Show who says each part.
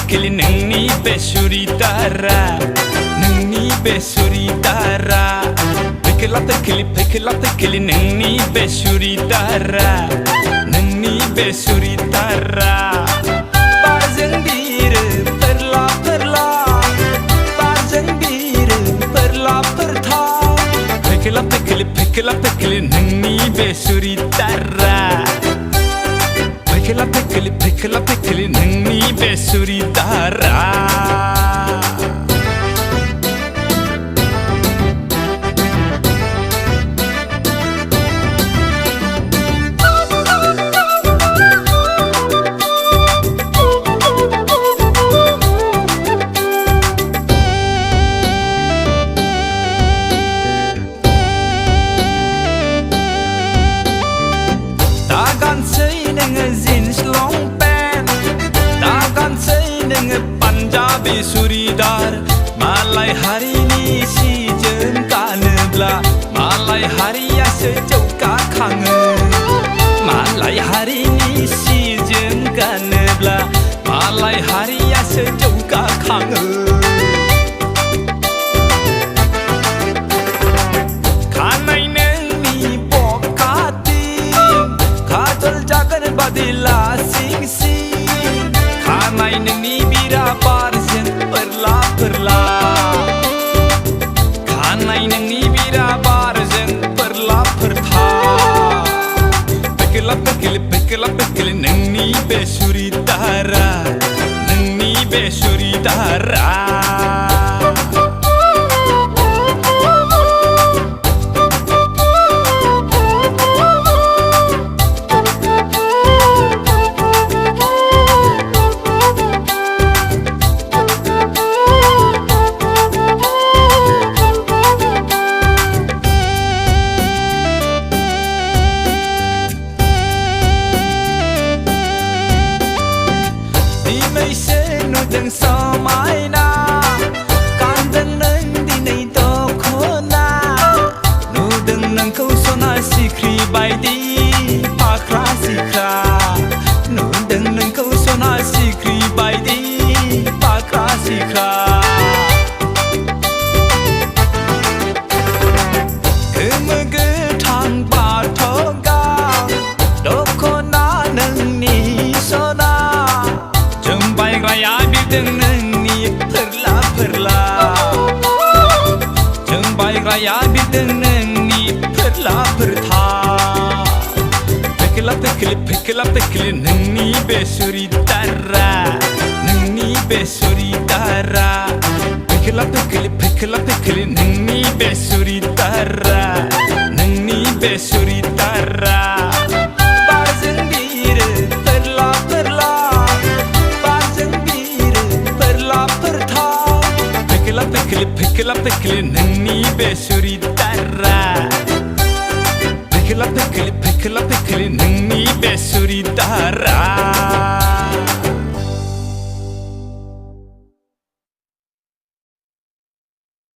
Speaker 1: Kili nengni besuri dara, nengni besuri dara. Kili nengni besuri dara, nengni besuri dara. Barzeng bir perla perla, barzeng bir perla pertha. Kili nengni besuri dara. Kili nengni besuri dara. Dagan say neng jeans long pant, dagan say neng Punjabi suridar. Malai hari ni si jen kanebla, malai hari ya sejauka kangen. Malai hari ni si jen kanebla, malai hari ya sejauka kangen. Badila sing sing, khanai nengni bira barzeng perla perla. Khanai nengni bira barzeng perla pertha. Pekila nengni besuri dara, nengni besuri dara. Nudeng samai na, kandeng neng di nei toko na. Nudeng neng kau sona sikri bai di pakra sikra. Nudeng neng kau sona sikri bai di pakra sikra. Kemegetang batogang, doko na neng ni sona. Jembai raya bideng nengni perla perla. Jembai raya bideng nengni perla pertha. Pekila nengni besuri dara, nengni besuri dara. Pekila nengni besuri dara, nengni besuri dara. Barzeng bir perla perla, Pekila nengni besuri dara. Pekila nengni besuri dara.